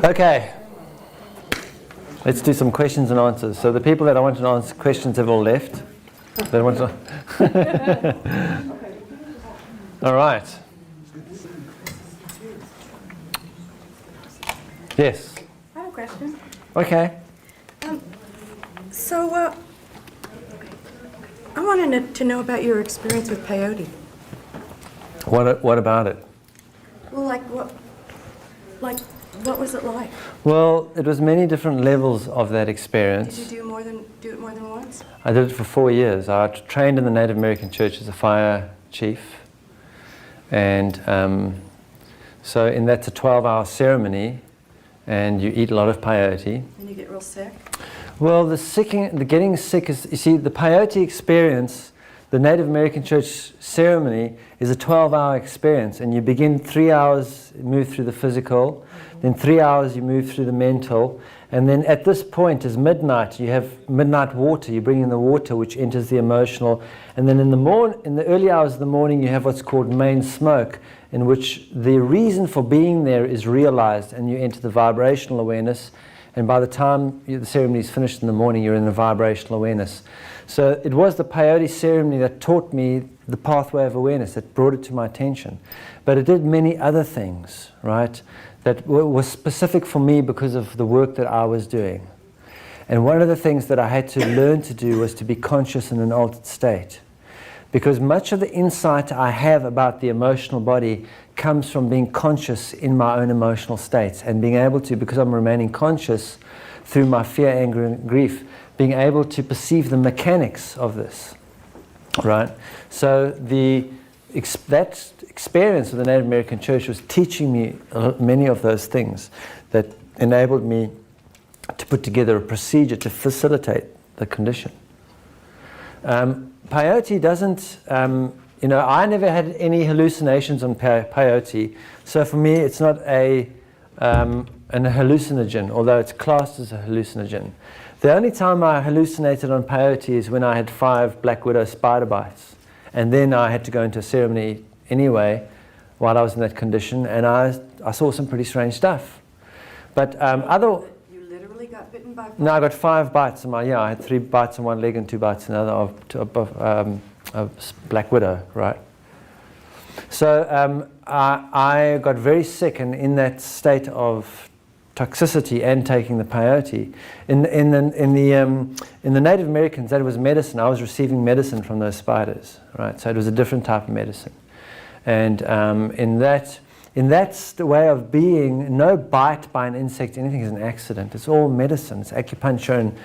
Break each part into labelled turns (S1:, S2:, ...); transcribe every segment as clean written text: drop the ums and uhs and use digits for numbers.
S1: Okay, let's do some questions and answers. So the people that I want to answer questions have all left. They want to all right. Yes.
S2: I have a question.
S1: Okay.
S2: I wanted to know about your experience with peyote.
S1: What about it?
S2: Well, what was it like?
S1: Well, it was many different levels of that experience.
S2: Did you do it more than once?
S1: I did it for 4 years. I trained in the Native American Church as a fire chief. And so that's a 12-hour ceremony, and you eat a lot of peyote.
S2: And you get real sick?
S1: Well, the getting sick is, you see, the peyote experience, the Native American Church ceremony is a 12-hour experience, and you begin 3 hours, move through the physical, then 3 hours you move through the mental, and then at this point is midnight. You have midnight water. You bring in the water, which enters the emotional, and then in the early hours of the morning, you have what's called main smoke, in which the reason for being there is realized, and you enter the vibrational awareness. And by the time the ceremony is finished in the morning, you're in the vibrational awareness. So it was the peyote ceremony that taught me the pathway of awareness, that brought it to my attention. But it did many other things, right, that was specific for me because of the work that I was doing. And one of the things that I had to learn to do was to be conscious in an altered state. Because much of the insight I have about the emotional body comes from being conscious in my own emotional states and being able to, because I'm remaining conscious through my fear, anger, and grief, being able to perceive the mechanics of this, right? So that experience of the Native American Church was teaching me many of those things that enabled me to put together a procedure to facilitate the condition. Peyote doesn't, I never had any hallucinations on peyote, so for me it's not an hallucinogen, although it's classed as a hallucinogen. The only time I hallucinated on peyote is when I had 5 black widow spider bites, and then I had to go into a ceremony anyway while I was in that condition, and I saw some pretty strange stuff. But
S2: You literally got bitten by 5?
S1: No, I got 5 bites in my, I had 3 bites on one leg and 2 bites in another of black widow, right? So I got very sick, and in that state of toxicity and taking the peyote, in the Native Americans, that was medicine. I was receiving medicine from those spiders, right? So it was a different type of medicine, and in that way of being, no bite by an insect, anything is an accident. It's all medicine. It's acupuncture and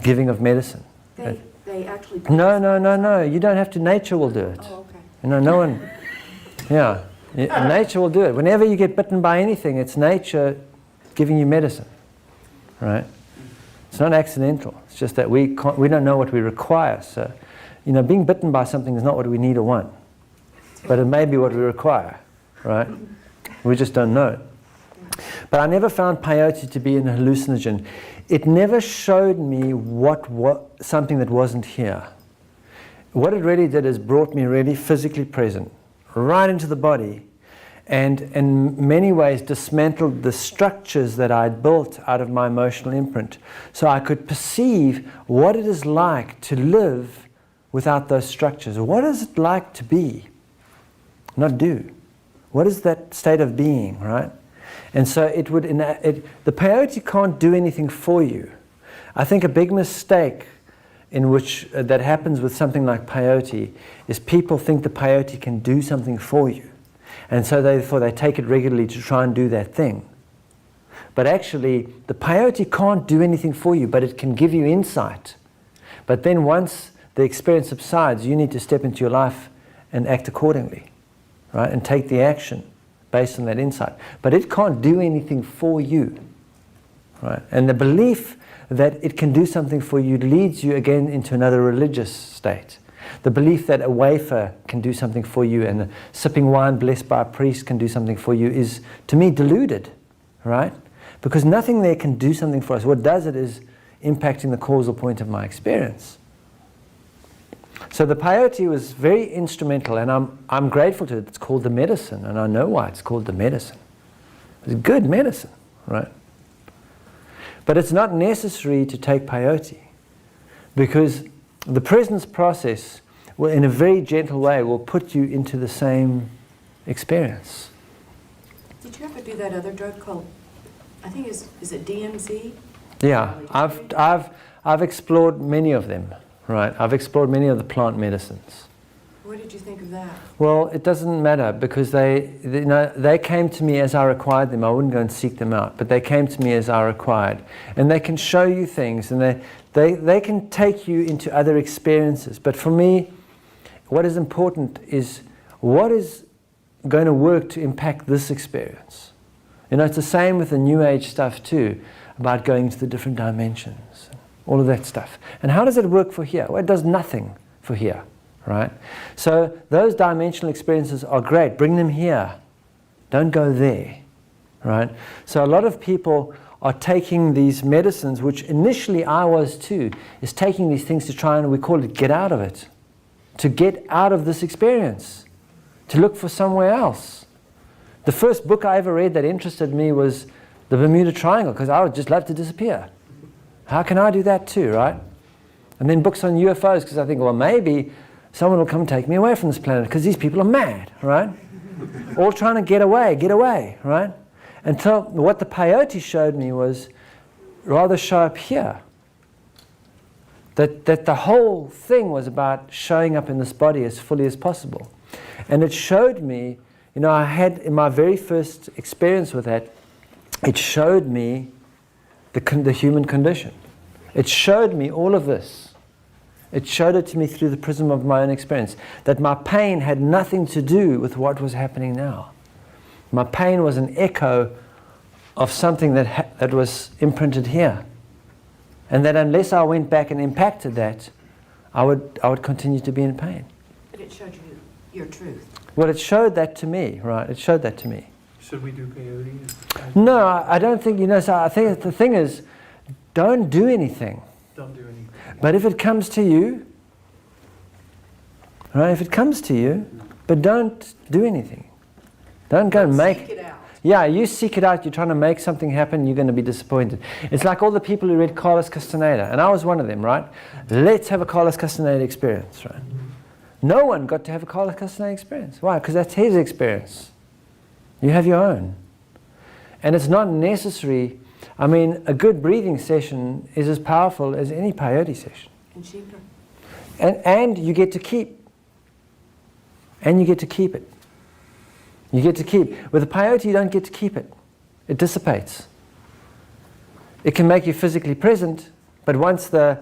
S1: giving of medicine.
S2: They actually...
S1: No. You don't have to. Nature will do it.
S2: Oh, okay.
S1: No one... Nature will do it. Whenever you get bitten by anything, it's nature giving you medicine, right? It's not accidental. It's just that we don't know what we require. So, being bitten by something is not what we need or want. But it may be what we require, right? We just don't know. But I never found peyote to be an hallucinogen. It never showed me something that wasn't here. What it really did is brought me really physically present, right into the body, and in many ways dismantled the structures that I'd built out of my emotional imprint. So I could perceive what it is like to live without those structures. What is it like to be, not do? What is that state of being, right? And so the peyote can't do anything for you. I think a big mistake in which that happens with something like peyote is people think the peyote can do something for you. And so therefore they take it regularly to try and do that thing. But actually, the peyote can't do anything for you, but it can give you insight. But then once the experience subsides, you need to step into your life and act accordingly, right? And take the action based on that insight. But it can't do anything for you, right? And the belief that it can do something for you leads you again into another religious state. The belief that a wafer can do something for you and sipping wine blessed by a priest can do something for you is, to me, deluded, right? Because nothing there can do something for us. What does it is impacting the causal point of my experience. So the peyote was very instrumental, and I'm grateful to it. It's called the medicine, and I know why it's called the medicine. It's good medicine, right? But it's not necessary to take peyote, because the presence process will, in a very gentle way, will put you into the same experience.
S2: Did you ever do that other drug called, I think is it DMZ?
S1: Yeah, I've explored many of them, right? I've explored many of the plant medicines.
S2: What did you think of that?
S1: Well, it doesn't matter, because they came to me as I required them. I wouldn't go and seek them out, but they came to me as I required. And they can show you things, and they can take you into other experiences. But for me, what is important is what is going to work to impact this experience. It's the same with the New Age stuff too, about going to the different dimensions, all of that stuff. And how does it work for here? Well, it does nothing for here. Right? So those dimensional experiences are great. Bring them here. Don't go there. Right? So a lot of people are taking these medicines, which initially I was too, is taking these things to try and, we call it, get out of it. To get out of this experience. To look for somewhere else. The first book I ever read that interested me was The Bermuda Triangle, because I would just love to disappear. How can I do that too, right? And then books on UFOs, because I think, well, maybe someone will come take me away from this planet, because these people are mad, right? All trying to get away, right? Until what the peyote showed me was rather show up here. That the whole thing was about showing up in this body as fully as possible. And it showed me, I had in my very first experience with that, it showed me the human condition. It showed me all of this. It showed it to me through the prism of my own experience, that my pain had nothing to do with what was happening now. My pain was an echo of something that was imprinted here. And that unless I went back and impacted that, I would continue to be in pain.
S2: But it showed you your truth.
S1: Well, it showed that to me, right? It showed that to me.
S3: Should we do peyote?
S1: No, I don't think, so I think the thing is, don't do anything.
S3: Don't do anything.
S1: But if it comes to you, right, if it comes to you, but don't do anything. Don't go and make...
S2: Seek it out.
S1: Yeah, you seek it out, you're trying to make something happen, you're going to be disappointed. It's like all the people who read Carlos Castaneda, and I was one of them, right? Let's have a Carlos Castaneda experience, right? No one got to have a Carlos Castaneda experience. Why? Because that's his experience. You have your own. And it's not necessary. I mean, a good breathing session is as powerful as any peyote session.
S2: And cheaper.
S1: And you get to keep. And you get to keep it. You get to keep. With a peyote, you don't get to keep it. It dissipates. It can make you physically present, but once the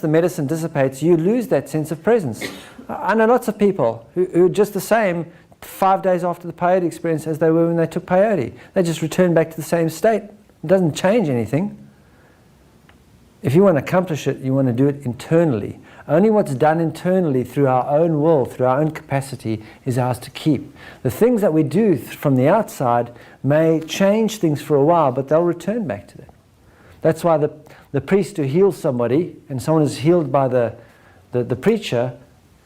S1: medicine dissipates, you lose that sense of presence. I know lots of people who are just the same 5 days after the peyote experience as they were when they took peyote. They just return back to the same state. It doesn't change anything. If you want to accomplish it, you want to do it internally. Only what's done internally through our own will, through our own capacity, is ours to keep. The things that we do from the outside may change things for a while, but they'll return back to that. That's why the priest who heals somebody, and someone is healed by the preacher,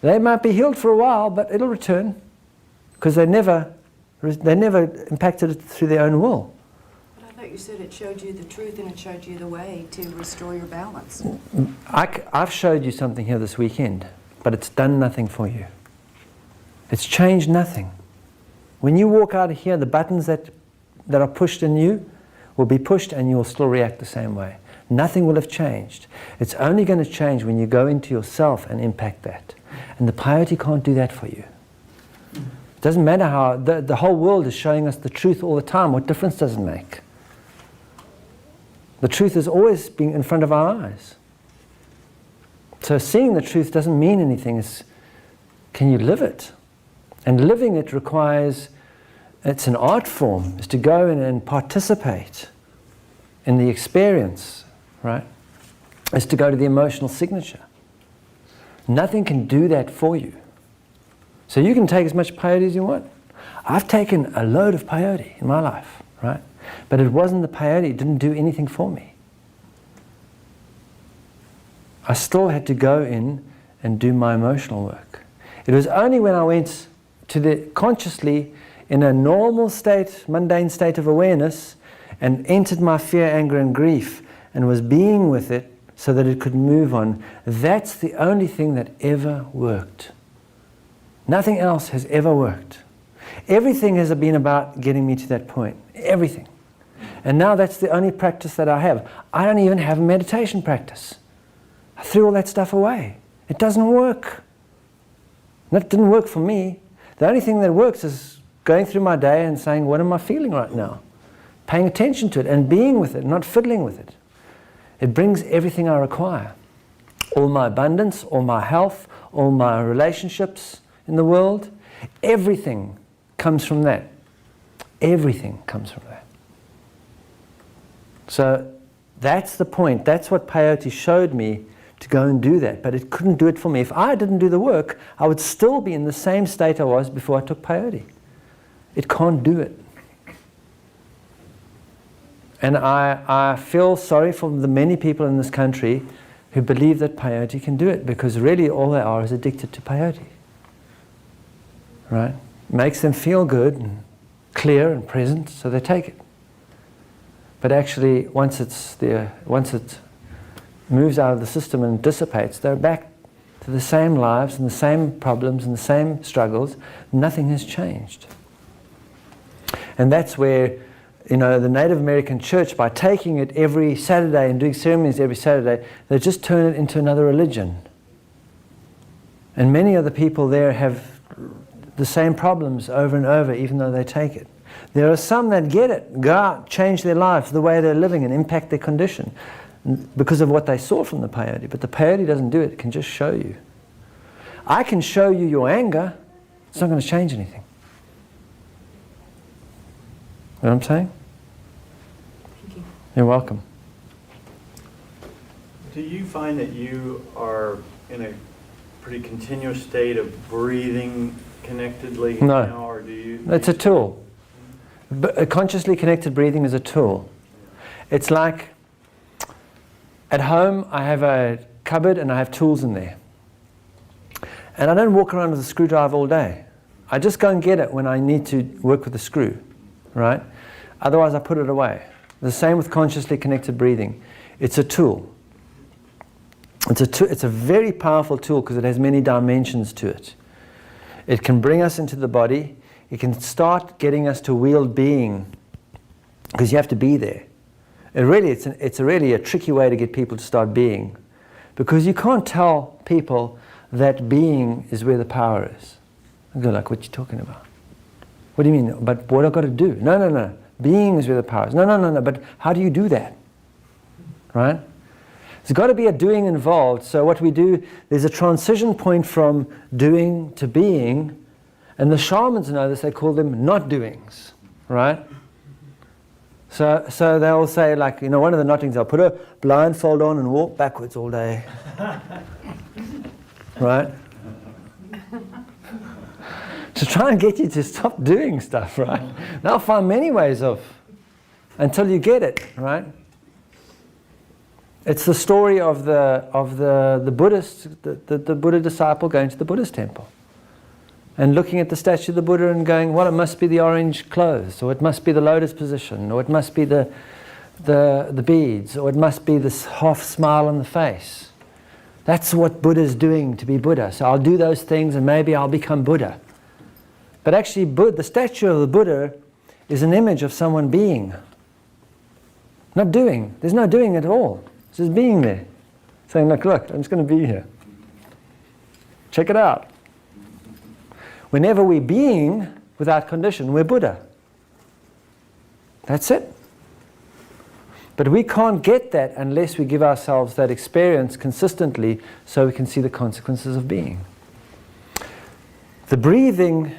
S1: they might be healed for a while, but it'll return, because they never impacted it through their own will.
S2: But I thought you said it showed you the truth and it showed you the way to restore your balance.
S1: I've showed you something here this weekend, but it's done nothing for you. It's changed nothing. When you walk out of here, the buttons that are pushed in you will be pushed, and you'll still react the same way. Nothing will have changed. It's only going to change when you go into yourself and impact that. And the peyote can't do that for you. It doesn't matter how, the whole world is showing us the truth all the time. What difference does it make? The truth is always being in front of our eyes. So seeing the truth doesn't mean anything. It's, can you live it? And living it requires, it's an art form, is to go in and participate in the experience, right? Is to go to the emotional signature. Nothing can do that for you. So you can take as much peyote as you want. I've taken a load of peyote in my life, right? But it wasn't the peyote, it didn't do anything for me. I still had to go in and do my emotional work. It was only when I went to the consciously in a normal state, mundane state of awareness, and entered my fear, anger and grief, and was being with it so that it could move on. That's the only thing that ever worked. Nothing else has ever worked. Everything has been about getting me to that point. Everything. And now that's the only practice that I have. I don't even have a meditation practice. I threw all that stuff away. It doesn't work. That didn't work for me. The only thing that works is going through my day and saying, what am I feeling right now? Paying attention to it and being with it, not fiddling with it. It brings everything I require. All my abundance, all my health, all my relationships in the world, everything comes from that. Everything comes from that. So that's the point. That's what peyote showed me, to go and do that. But it couldn't do it for me. If I didn't do the work, I would still be in the same state I was before I took peyote. It can't do it. And I feel sorry for the many people in this country who believe that peyote can do it, because really all they are is addicted to peyote. Right? Makes them feel good and clear and present, so they take it. But actually, once it moves out of the system and dissipates, they're back to the same lives and the same problems and the same struggles. Nothing has changed. And that's where, the Native American church, by taking it every Saturday and doing ceremonies every Saturday, they just turn it into another religion. And many of the people there have the same problems over and over, even though they take it. There are some that get it, go out, change their lives, the way they're living, and impact their condition because of what they saw from the peyote. But the peyote doesn't do it. It can just show you. I can show you your anger. It's not going to change anything. You know what I'm saying?
S2: Thank you.
S1: You're welcome.
S4: Do you find that you are in a pretty continuous state of breathing connectedly
S1: No.
S4: now, or do you?
S1: It's a tool. Consciously connected breathing is a tool. It's like, at home I have a cupboard and I have tools in there. And I don't walk around with a screwdriver all day. I just go and get it when I need to work with the screw, right? Otherwise I put it away. The same with consciously connected breathing. It's a tool. It's a very powerful tool because it has many dimensions to it. It can bring us into the body. It can start getting us to wield being, because you have to be there. It's really a tricky way to get people to start being, because you can't tell people that being is where the power is. I go like, what are you talking about? What do you mean? But what I've got to do? No. Being is where the power is. No. But how do you do that? Right? There's got to be a doing involved. So what we do, there's a transition point from doing to being. And the shamans know this, they call them not doings, right? So they'll say, like, one of the not doings, they'll put a blindfold on and walk backwards all day. Right? To try and get you to stop doing stuff, right? They'll find many ways of, until you get it, right? It's the story of the Buddhist, the Buddha disciple going to the Buddhist temple. And looking at the statue of the Buddha and going, well, it must be the orange clothes, or it must be the lotus position, or it must be the beads, or it must be this half smile on the face. That's what Buddha's doing to be Buddha. So I'll do those things and maybe I'll become Buddha. But actually, the statue of the Buddha is an image of someone being. Not doing. There's no doing at all. It's just being there. Saying, look, I'm just going to be here. Check it out. Whenever we're being without condition, we're Buddha. That's it. But we can't get that unless we give ourselves that experience consistently so we can see the consequences of being. The breathing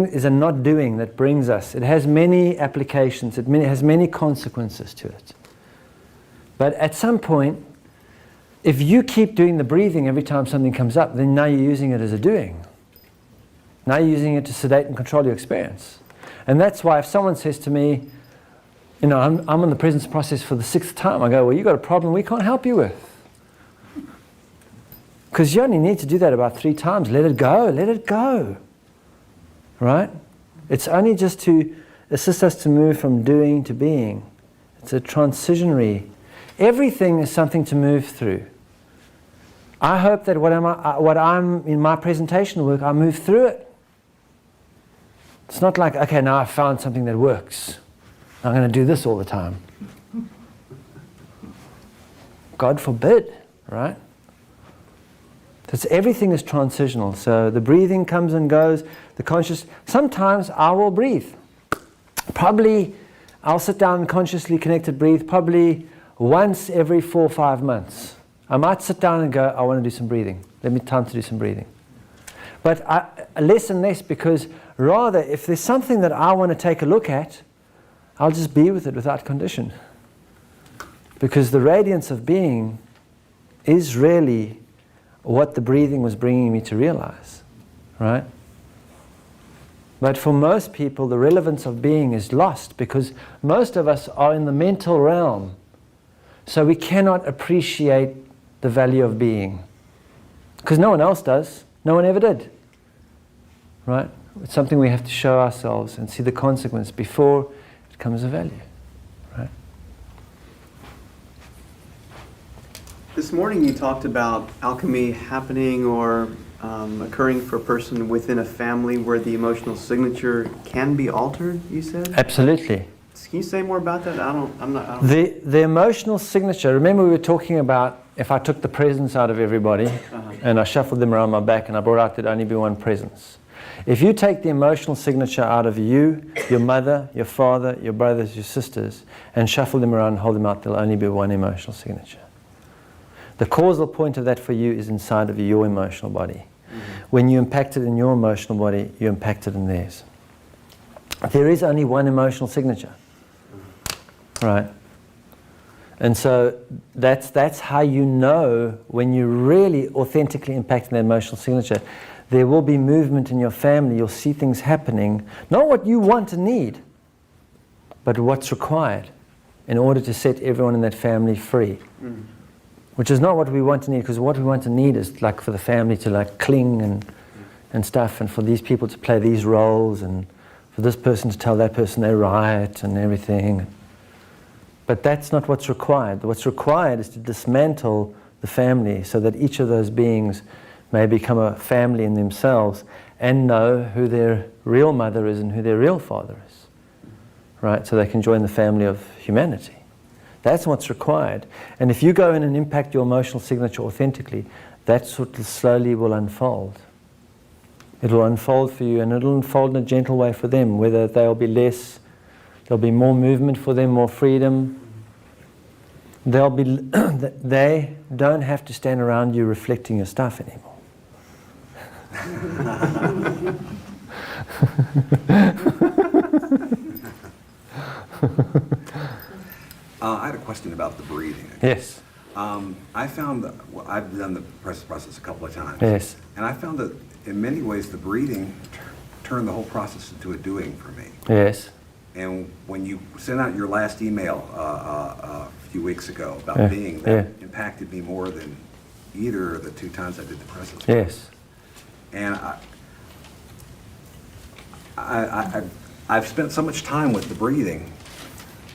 S1: is a not doing that brings us. It has many applications. It has many consequences to it. But at some point, if you keep doing the breathing every time something comes up, then now you're using it as a doing. Now you're using it to sedate and control your experience. And that's why if someone says to me, I'm on the presence process for the 6th time, I go, well, you've got a problem we can't help you with. Because you only need to do that about 3 times. Let it go. Right? It's only just to assist us to move from doing to being. It's a transitionary. Everything is something to move through. I hope that what I'm in my presentation work, I move through it. It's not like, okay, now I've found something that works. I'm going to do this all the time. God forbid, right? Everything is transitional. So the breathing comes and goes. The conscious. Sometimes I will breathe. Probably I'll sit down and consciously connected breathe probably once every 4 or 5 months. I might sit down and go, I want to do some breathing. Let me time to do some breathing. But less and less, because rather if there's something that I want to take a look at, I'll just be with it without condition. Because the radiance of being is really what the breathing was bringing me to realize, right? But for most people, the relevance of being is lost because most of us are in the mental realm. So we cannot appreciate the value of being. Because no one else does. No one ever did. Right? It's something we have to show ourselves and see the consequence before it comes a value. Right?
S5: This morning you talked about alchemy happening or occurring for a person within a family where the emotional signature can be altered, you said?
S1: Absolutely.
S5: Can you say more about that?
S1: The emotional signature, remember we were talking about if I took the presence out of everybody and I shuffled them around my back and I brought out there'd only be one presence. If you take the emotional signature out of you, your mother, your father, your brothers, your sisters, and shuffle them around and hold them out, there'll only be one emotional signature. The causal point of that for you is inside of your emotional body. When you impact it in your emotional body, you impact it in theirs. There is only one emotional signature. Right? And so that's how you know when you're really authentically impacting that emotional signature. There will be movement in your family. You'll see things happening. Not what you want and need, but what's required in order to set everyone in that family free. Which is not what we want to need, because what we want to need is like for the family to like cling and stuff, and for these people to play these roles, and for this person to tell that person they're right and everything. But that's not what's required. What's required is to dismantle the family so that each of those beings may become a family in themselves and know who their real mother is and who their real father is. Right? So they can join the family of humanity. That's what's required. And if you go in and impact your emotional signature authentically, that's what slowly will unfold. It will unfold for you, and it will unfold in a gentle way for them, whether there'll be there'll be more movement for them, more freedom. They don't have to stand around you reflecting your stuff anymore.
S6: I had a question about the breathing.
S1: Yes.
S6: I found that I've done the process a couple of times.
S1: Yes.
S6: And I found that in many ways the breathing turned the whole process into a doing for me.
S1: Yes.
S6: And when you sent out your last email a few weeks ago about being, that impacted me more than either of the 2 times I did the process.
S1: Yes.
S6: And I've spent so much time with the breathing.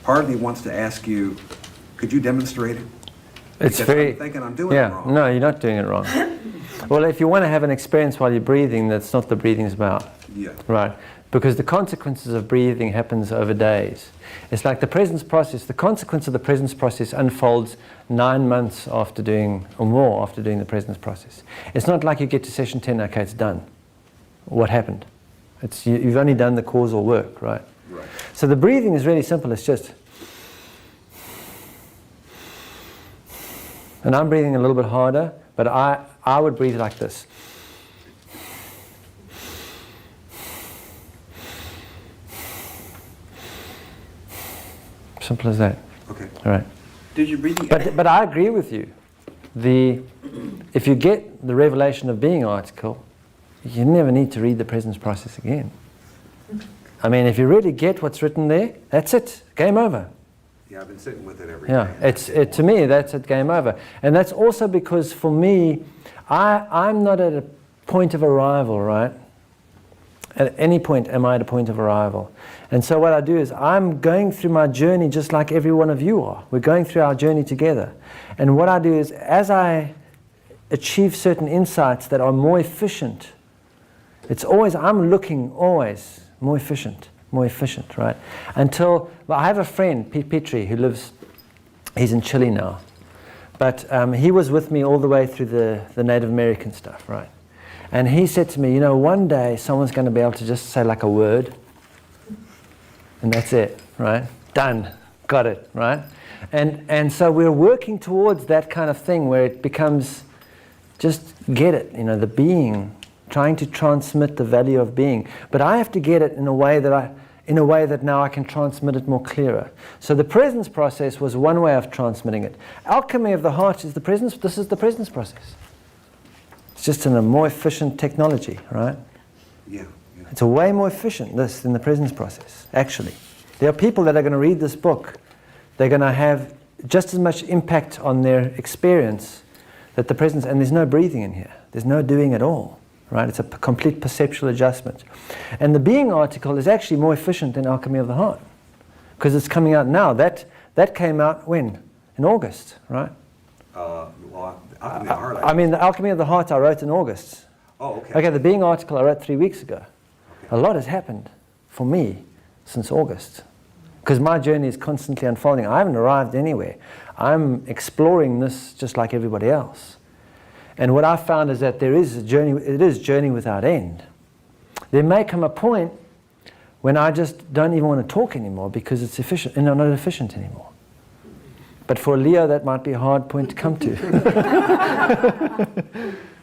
S6: Part of me wants to ask you, could you demonstrate it?
S1: It's
S6: Because
S1: very.
S6: I'm thinking I'm doing it wrong.
S1: No, you're not doing it wrong. Well, if you want to have an experience while you're breathing, that's not what breathing is about.
S6: Yeah.
S1: Right. Because the consequences of breathing happens over days. It's like the presence process. The consequence of the presence process unfolds 9 months after doing, or more after doing the presence process. It's not like you get to session 10, okay, it's done. What happened? You've only done the causal work, right?
S6: Right.
S1: So the breathing is really simple. It's just, and I'm breathing a little bit harder, but I would breathe like this. Simple as that.
S6: Okay.
S1: All right.
S5: Did you breathing?
S1: But I agree with you. If you get the Revelation of Being article, you never need to read the presence process again. I mean, if you really get what's written there, that's it. Game over.
S6: Yeah, I've been sitting with it every
S1: Yeah,
S6: day.
S1: to me, that's it, game over. And that's also because for me, I'm not at a point of arrival, right? At any point, am I at a point of arrival? And so what I do is I'm going through my journey just like every one of you are. We're going through our journey together. And what I do is, as I achieve certain insights that are more efficient, it's always, I'm looking always more efficient, right? Until, well, I have a friend, Pete Petrie, who lives, he's in Chile now. But he was with me all the way through the Native American stuff, right? And he said to me, you know, one day someone's going to be able to just say like a word, and that's it, right? Done, got it, right? And so we're working towards that kind of thing where it becomes, just get it, you know, the being, trying to transmit the value of being. But I have to get it in a way that now I can transmit it more clearer. So the presence process was one way of transmitting it. Alchemy of the heart is the presence. This is the presence process. It's just in a more efficient technology, right?
S6: Yeah.
S1: It's a way more efficient, this, than the presence process, actually. There are people that are going to read this book. They're going to have just as much impact on their experience that the presence, and there's no breathing in here. There's no doing at all, right? It's a complete perceptual adjustment. And the being article is actually more efficient than Alchemy of the Heart, because it's coming out now. That came out when? In August, right?
S6: Well, Alchemy of the Heart.
S1: I mean, the Alchemy of the Heart I wrote in August.
S6: Oh, okay.
S1: Okay, the being article I wrote 3 weeks ago. A lot has happened for me since August, because my journey is constantly unfolding. I haven't arrived anywhere. I'm exploring this just like everybody else. And what I found is that there is a journey, it is journey without end. There may come a point when I just don't even want to talk anymore because it's efficient, and I'm not efficient anymore. But for Leo, that might be a hard point to come to.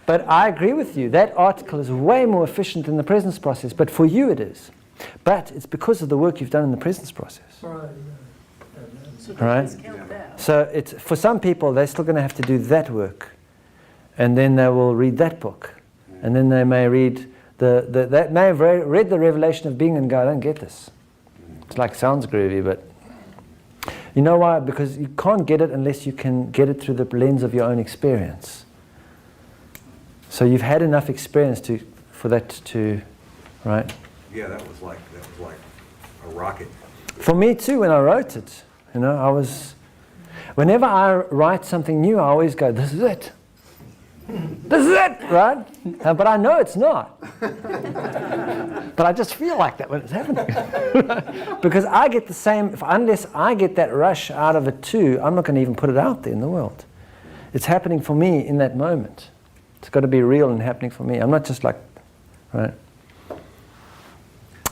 S1: But I agree with you, that article is way more efficient than the presence process, but for you it is. But it's because of the work you've done in the presence process.
S2: So
S1: Right.
S2: discount that.
S1: So it's, for some people, they're still going to have to do that work. And then they will read that book. And then they may read, they may have read the Revelation of Being and go, I don't get this. It's like, sounds groovy, but you know why? Because you can't get it unless you can get it through the lens of your own experience. So you've had enough experience for that to, right?
S6: Yeah, that was like a rocket.
S1: For me too, when I wrote it, you know, whenever I write something new, I always go, this is it. This is it, right? But I know it's not. But I just feel like that when it's happening. Because I get the same, unless I get that rush out of it too, I'm not going to even put it out there in the world. It's happening for me in that moment. It's got to be real and happening for me. I'm not just like, right?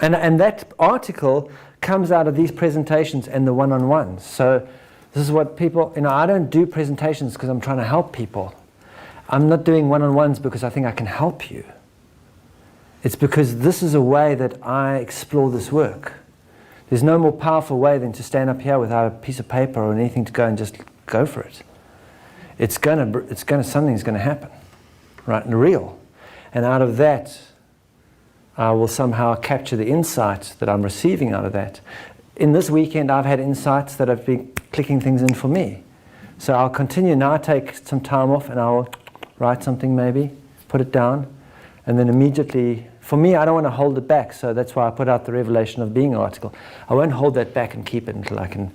S1: And that article comes out of these presentations and the one-on-ones. So this is what people, you know, I don't do presentations because I'm trying to help people. I'm not doing one-on-ones because I think I can help you. It's because this is a way that I explore this work. There's no more powerful way than to stand up here without a piece of paper or anything to go and just go for it. Something's gonna happen, right, and real. And out of that, I will somehow capture the insights that I'm receiving out of that. In this weekend, I've had insights that have been clicking things in for me. So I'll continue now, take some time off and I'll write something maybe, put it down, and then immediately, for me, I don't want to hold it back, so that's why I put out the Revelation of Being article. I won't hold that back and keep it until I can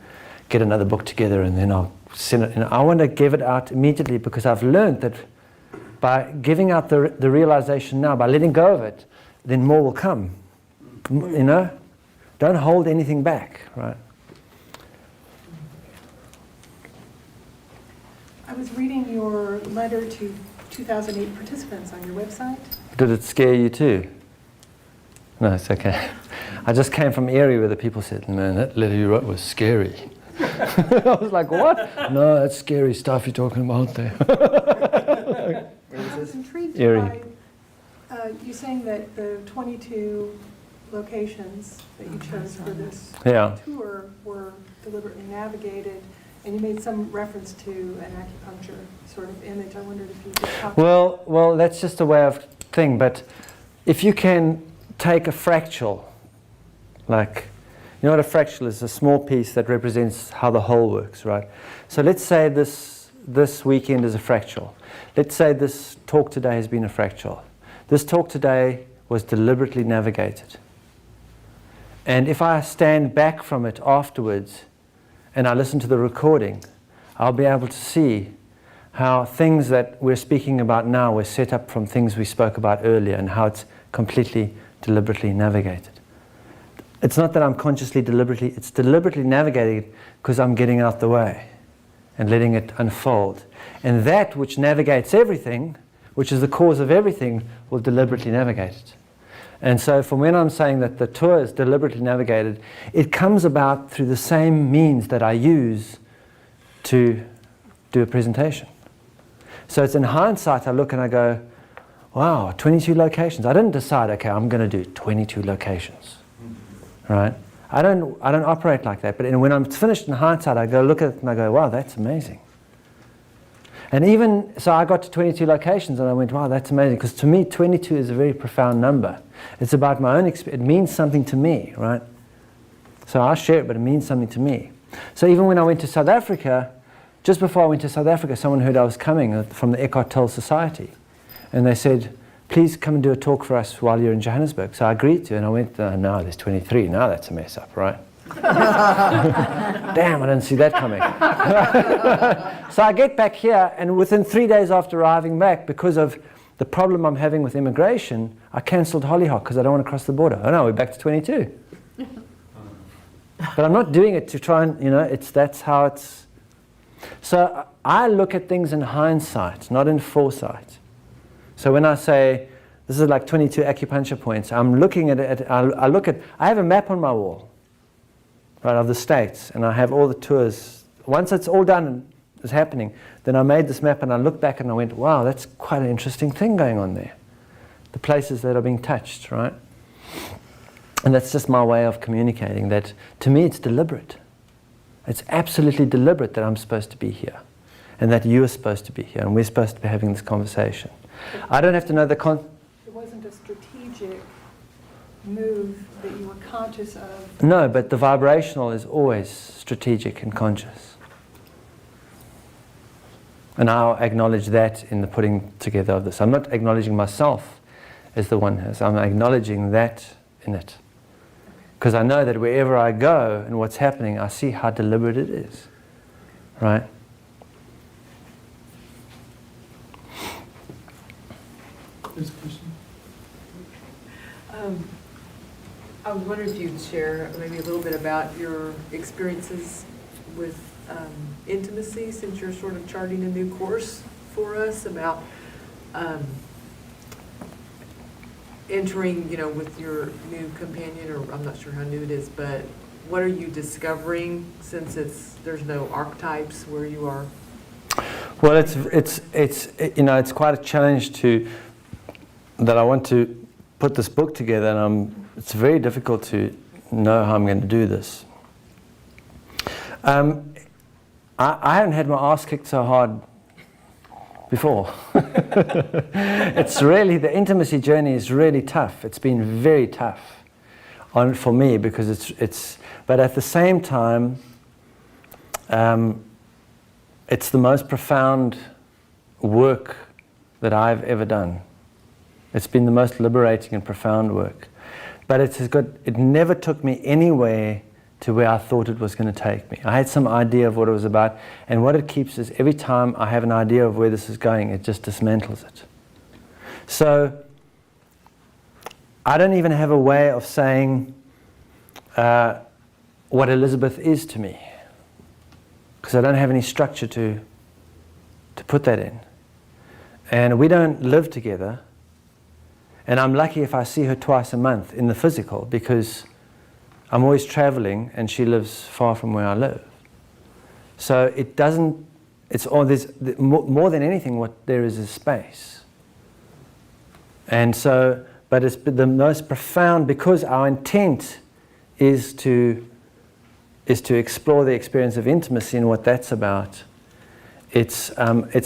S1: get another book together and then I'll send it. And I want to give it out immediately because I've learned that by giving out the realization now, by letting go of it, then more will come. You know? Don't hold anything back, right?
S7: I was reading your letter to 2008 participants on your website.
S1: Did it scare you too? No, it's okay. I just came from Erie where the people said, man, that letter you wrote was scary. I was like, what? No, that's scary stuff you're talking about there.
S7: I was intrigued
S1: Erie.
S7: by you saying that the 22 locations that you chose for this
S1: Yeah.
S7: tour were deliberately navigated, and you made some reference to an acupuncture sort of image. I wondered if you could talk
S1: Well, that's just a way of thing, but if you can take a fractal, like, you know what a fractal is? A small piece that represents how the whole works, right? So let's say this weekend is a fractal. Let's say this talk today has been a fractal. This talk today was deliberately navigated. And if I stand back from it afterwards and I listen to the recording, I'll be able to see how things that we're speaking about now were set up from things we spoke about earlier, and how it's completely deliberately navigated. It's not that I'm consciously it's deliberately navigated because I'm getting out the way and letting it unfold. And that which navigates everything, which is the cause of everything, will deliberately navigate it. And so from when I'm saying that the tour is deliberately navigated, it comes about through the same means that I use to do a presentation. So it's in hindsight, I look and I go, wow, 22 locations. I didn't decide, okay, I'm going to do 22 locations, right? I don't operate like that. But when I'm finished in hindsight, I go look at it and I go, wow, that's amazing. And even, so I got to 22 locations and I went, wow, that's amazing. Because to me, 22 is a very profound number. It's about my own experience. It means something to me, right? So I'll share it, but it means something to me. So even when I went to South Africa, just before I went to South Africa, someone heard I was coming from the Eckhart Tolle Society. And they said, please come and do a talk for us while you're in Johannesburg. So I agreed to, and I went, no, there's 23. Now that's a mess up, right? Damn, I didn't see that coming. So I get back here, and within 3 days after arriving back, because of the problem I'm having with immigration, I cancelled Hollyhock because I don't want to cross the border. Oh no, we're back to 22. But I'm not doing it to try and, that's how it's... So I look at things in hindsight, not in foresight. So when I say, this is like 22 acupuncture points, I'm looking at it, I have a map on my wall, right, of the states, and I have all the tours. Once it's all done and it's happening, then I made this map and I looked back and I went, wow, that's quite an interesting thing going on there. The places that are being touched, right? And that's just my way of communicating that, to me, it's deliberate. It's absolutely deliberate that I'm supposed to be here, and that you are supposed to be here, and we're supposed to be having this conversation. I don't have to know the
S7: It wasn't a strategic move that you were conscious of.
S1: No, but the vibrational is always strategic and conscious. And I'll acknowledge that in the putting together of this. I'm not acknowledging myself as the oneness. I'm acknowledging that in it. Because I know that wherever I go and what's happening, I see how deliberate it is. Right?
S3: This question.
S8: I was wondering if you'd share maybe a little bit about your experiences with intimacy, since you're sort of charting a new course for us about entering, with your new companion, or I'm not sure how new it is, but what are you discovering, since there's no archetypes where you are?
S1: Well, it's quite a challenge that I want to put this book together, and it's very difficult to know how I'm going to do this. I haven't had my ass kicked so hard before. It's really, the intimacy journey is really tough. It's been very tough for me, because but at the same time, it's the most profound work that I've ever done. It's been the most liberating and profound work. But it never took me anywhere to where I thought it was going to take me. I had some idea of what it was about, and what it keeps is every time I have an idea of where this is going, it just dismantles it. So I don't even have a way of saying what Elizabeth is to me, because I don't have any structure to put that in. And we don't live together, and I'm lucky if I see her twice a month in the physical, because I'm always traveling and she lives far from where I live. So more than anything, what there is space. And so, but it's the most profound, because our intent is to explore the experience of intimacy and what that's about. It's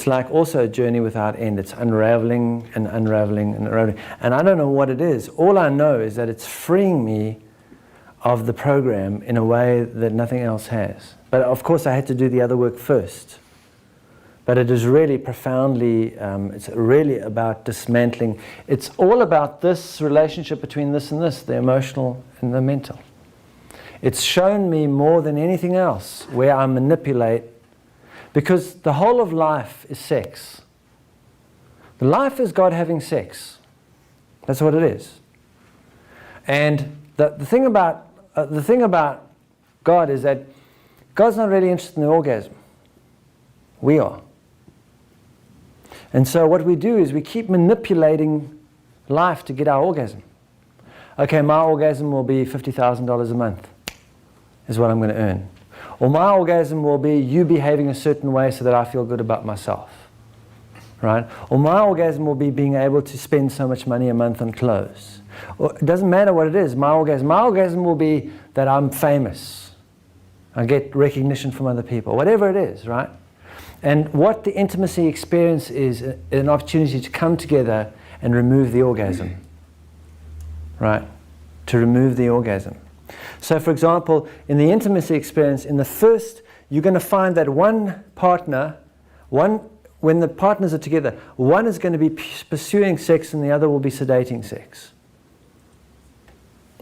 S1: like also a journey without end. It's unraveling and unraveling and unraveling. And I don't know what it is. All I know is that it's freeing me of the program in a way that nothing else has. But of course I had to do the other work first. But it is really profoundly, it's really about dismantling. It's all about this relationship between this and this, the emotional and the mental. It's shown me more than anything else where I manipulate, because the whole of life is sex. The life is God having sex. That's what it is. And the thing about God is that God's not really interested in the orgasm. We are. And so what we do is we keep manipulating life to get our orgasm. Okay, my orgasm will be $50,000 a month, is what I'm going to earn. Or my orgasm will be you behaving a certain way so that I feel good about myself. Right? Or my orgasm will be being able to spend so much money a month on clothes. Or it doesn't matter what it is, my orgasm will be that I'm famous. I get recognition from other people, whatever it is, right? And what the intimacy experience is an opportunity to come together and remove the orgasm. Right? To remove the orgasm. So for example, in the intimacy experience, in the first, you're going to find that one partner, when the partners are together, one is going to be pursuing sex and the other will be sedating sex.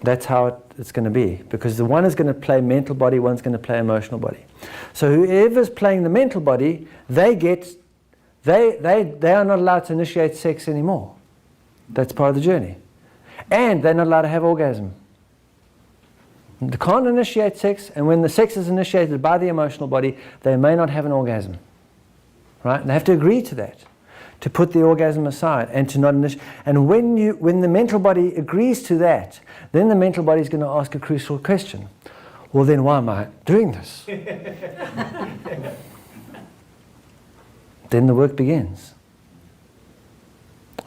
S1: That's how it's going to be, because the one is going to play mental body, one's going to play emotional body. So whoever's playing the mental body, they are not allowed to initiate sex anymore. That's part of the journey. And they're not allowed to have orgasm. They can't initiate sex, and when the sex is initiated by the emotional body, they may not have an orgasm. Right? And they have to agree to that, to put the orgasm aside and to not initiate. And when the mental body agrees to that, then the mental body is going to ask a crucial question. Well, then why am I doing this? Then the work begins.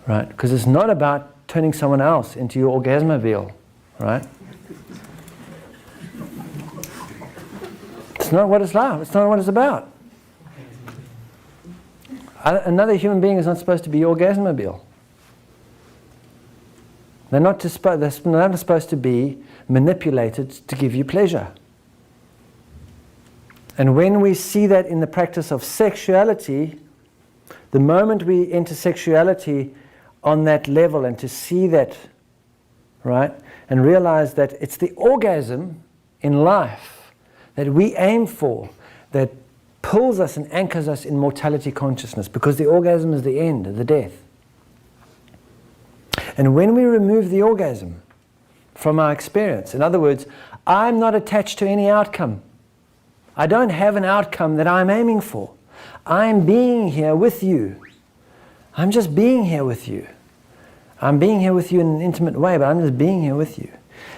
S1: Right? Because it's not about turning someone else into your orgasmobile. Right? It's not what it's like. It's not what it's about. Another human being is not supposed to be your orgasmobile. They're not supposed to be manipulated to give you pleasure. And when we see that in the practice of sexuality, the moment we enter sexuality on that level and to see that, right, and realize that it's the orgasm in life that we aim for, that pulls us and anchors us in mortality consciousness, because the orgasm is the end, the death. And when we remove the orgasm from our experience, in other words, I'm not attached to any outcome. I don't have an outcome that I'm aiming for. I'm being here with you. I'm just being here with you. I'm being here with you in an intimate way, but I'm just being here with you.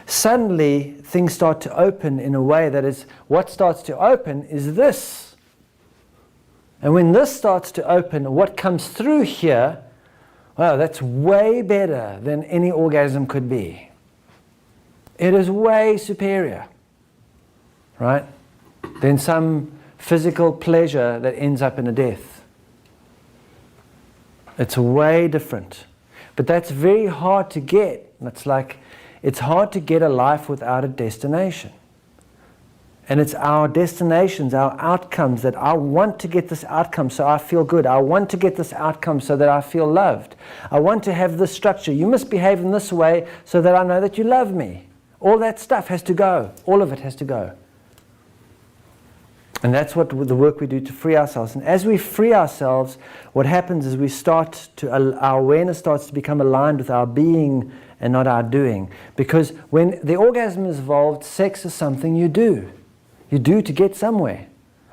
S1: Suddenly, things start to open in a way that is, what starts to open is this. And when this starts to open, what comes through here, wow, that's way better than any orgasm could be. It is way superior, right, than some physical pleasure that ends up in a death. It's way different. But that's very hard to get. It's hard to get a life without a destination. And it's our destinations, our outcomes, that I want to get this outcome so I feel good. I want to get this outcome so that I feel loved. I want to have this structure. You must behave in this way so that I know that you love me. All that stuff has to go. All of it has to go. And that's what the work we do to free ourselves. And as we free ourselves, what happens is our awareness starts to become aligned with our being and not our doing. Because when the orgasm is involved, sex is something you do. You do to get somewhere.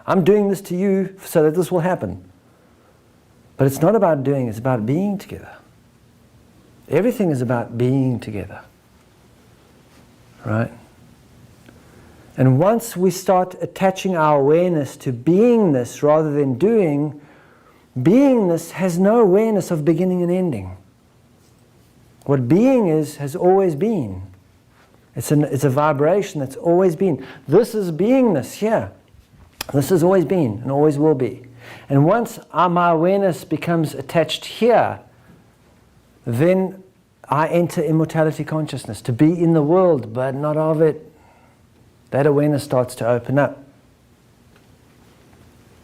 S1: I'm doing this to you so that this will happen. But it's not about doing, it's about being together. Everything is about being together. Right? And once we start attaching our awareness to beingness rather than doing, beingness has no awareness of beginning and ending. What being is has always been. It's a vibration that's always been. This is beingness here. This has always been and always will be. And once my awareness becomes attached here, then I enter immortality consciousness, to be in the world but not of it. That awareness starts to open up.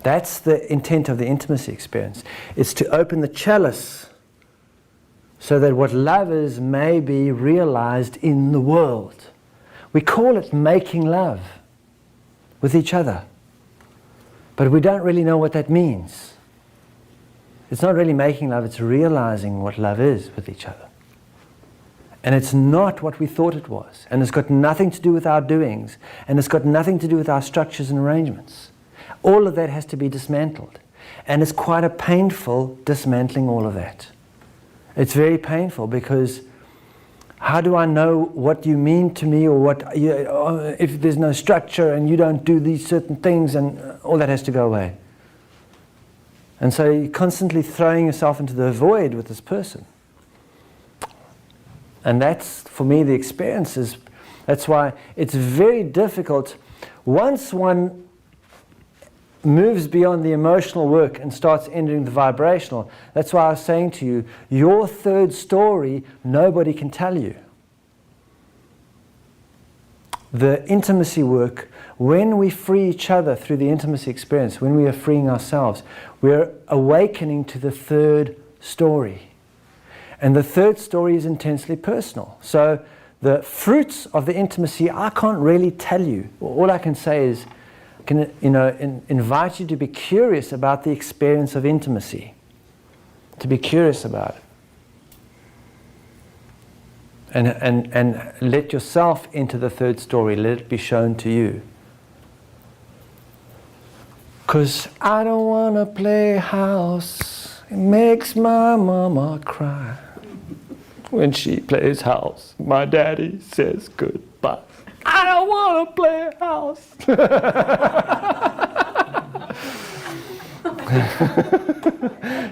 S1: That's the intent of the intimacy experience. It's to open the chalice so that what love is may be realized in the world. We call it making love with each other, but we don't really know what that means. It's not really making love, it's realizing what love is with each other. And it's not what we thought it was. And it's got nothing to do with our doings. And it's got nothing to do with our structures and arrangements. All of that has to be dismantled. And it's quite a painful dismantling all of that. It's very painful because how do I know what you mean to me, or what if there's no structure and you don't do these certain things, and all that has to go away. And so you're constantly throwing yourself into the void with this person. And that's, for me, the experience is, that's why it's very difficult. Once one moves beyond the emotional work and starts entering the vibrational, that's why I was saying to you, your third story, nobody can tell you. The intimacy work, when we free each other through the intimacy experience, when we are freeing ourselves, we're awakening to the third story. And the third story is intensely personal. So the fruits of the intimacy, I can't really tell you. All I can say is, invite you to be curious about the experience of intimacy. To be curious about it. And let yourself into the third story. Let it be shown to you. Because I don't want to play house. It makes my mama cry. When she plays house, my daddy says goodbye. I don't want to play house.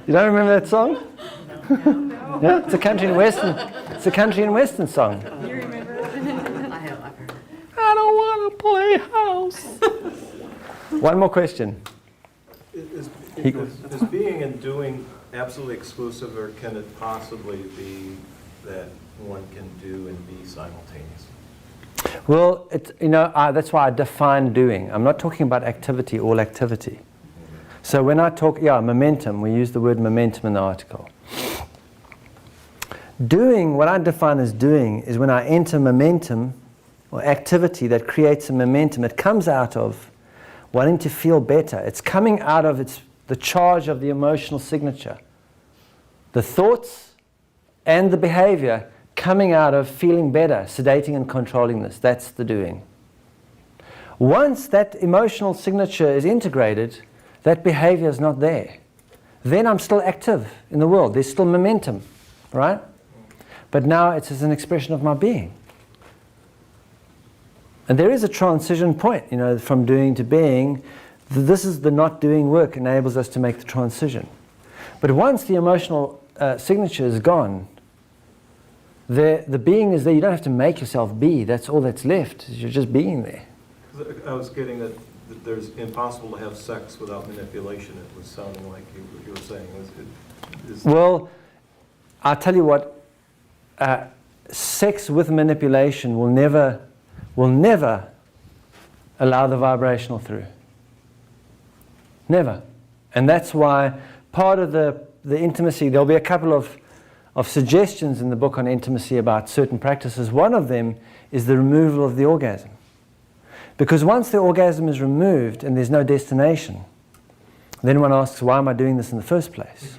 S1: You don't remember that song? No. Yeah, it's a country and western. It's a country and western song.
S7: You remember?
S1: I don't want to play house. One more question.
S9: Is being and doing absolutely exclusive, or can it possibly be that one can do and be simultaneous?
S1: Well, that's why I define doing. I'm not talking about activity, all activity. So when I talk, momentum, we use the word momentum in the article. Doing, what I define as doing, is when I enter momentum or activity that creates a momentum. It comes out of wanting to feel better. It's coming out of the charge of the emotional signature. The thoughts and the behavior coming out of feeling better, sedating and controlling this. That's the doing. Once that emotional signature is integrated, that behavior is not there. Then I'm still active in the world. There's still momentum, right? But now it's as an expression of my being. And there is a transition point, from doing to being. This is the not doing work enables us to make the transition. But once the emotional signature is gone, the being is there. You don't have to make yourself be. That's all that's left. You're just being there.
S9: I was getting that there's impossible to have sex without manipulation. It was sounding like you were saying.
S1: Well, I'll tell you what. Sex with manipulation will never allow the vibrational through. Never. And that's why part of the intimacy, there'll be a couple of suggestions in the book on intimacy about certain practices. One of them is the removal of the orgasm. Because once the orgasm is removed and there's no destination, then one asks, why am I doing this in the first place?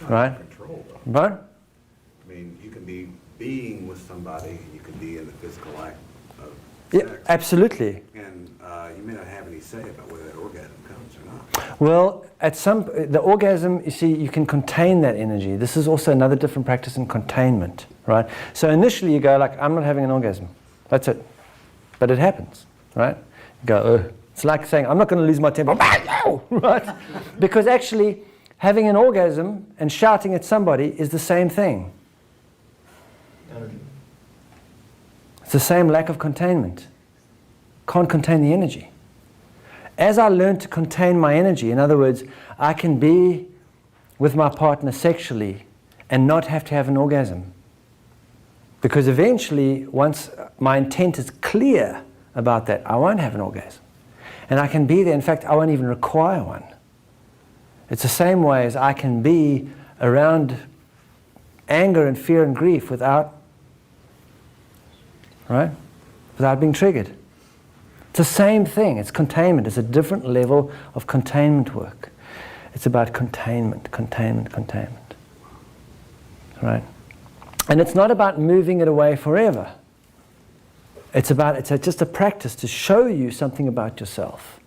S1: Right?
S6: Control, though.
S1: Right?
S6: I mean, you can be being with somebody, and you can be in the physical act of
S1: Yeah,
S6: sex.
S1: absolutely.
S6: And you may not have any say about whether that orgasm comes or not.
S1: Well, the orgasm, you see, you can contain that energy. This is also another different practice in containment, right? So initially you go like, I'm not having an orgasm. That's it. But it happens, right? You go, ugh. It's like saying, I'm not going to lose my temper, right? Because actually, having an orgasm and shouting at somebody is the same thing.
S9: Energy.
S1: It's the same lack of containment. Can't contain the energy. As I learn to contain my energy, in other words, I can be with my partner sexually and not have to have an orgasm. Because eventually, once my intent is clear about that, I won't have an orgasm. And I can be there. In fact, I won't even require one. It's the same way as I can be around anger and fear and grief without being triggered. It's the same thing. It's containment. It's a different level of containment work. It's about containment. Right? And it's not about moving it away forever. It's just a practice to show you something about yourself.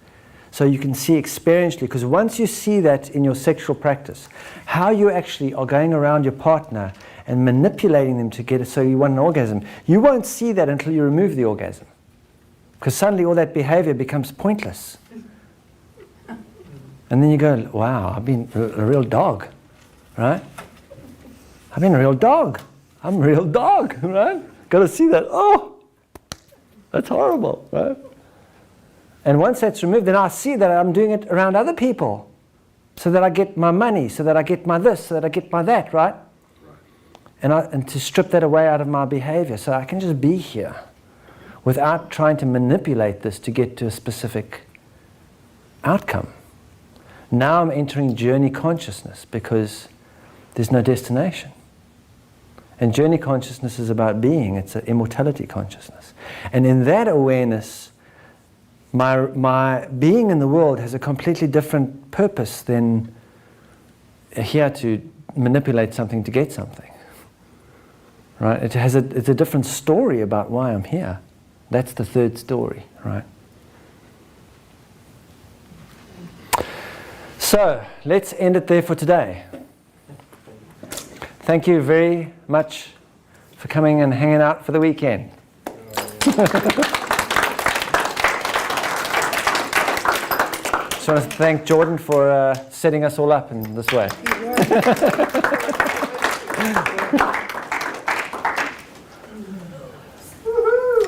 S1: So you can see experientially, because once you see that in your sexual practice, how you actually are going around your partner and manipulating them to get it so you want an orgasm, you won't see that until you remove the orgasm. Because suddenly all that behavior becomes pointless. And then you go, wow, I've been a real dog, right? I've been a real dog. I'm a real dog, right? Got to see that. Oh, that's horrible, right? And once that's removed, then I see that I'm doing it around other people, so that I get my money, so that I get my this, so that I get my that, right? And to strip that away out of my behavior, so I can just be here without trying to manipulate this to get to a specific outcome. Now I'm entering journey consciousness because there's no destination. And journey consciousness is about being. It's an immortality consciousness. And in that awareness, my being in the world has a completely different purpose than here to manipulate something to get something. Right? It's a different story about why I'm here. That's the third story, right? So, let's end it there for today. Thank you very much for coming and hanging out for the weekend. Just want to thank Jordan for setting us all up in this way.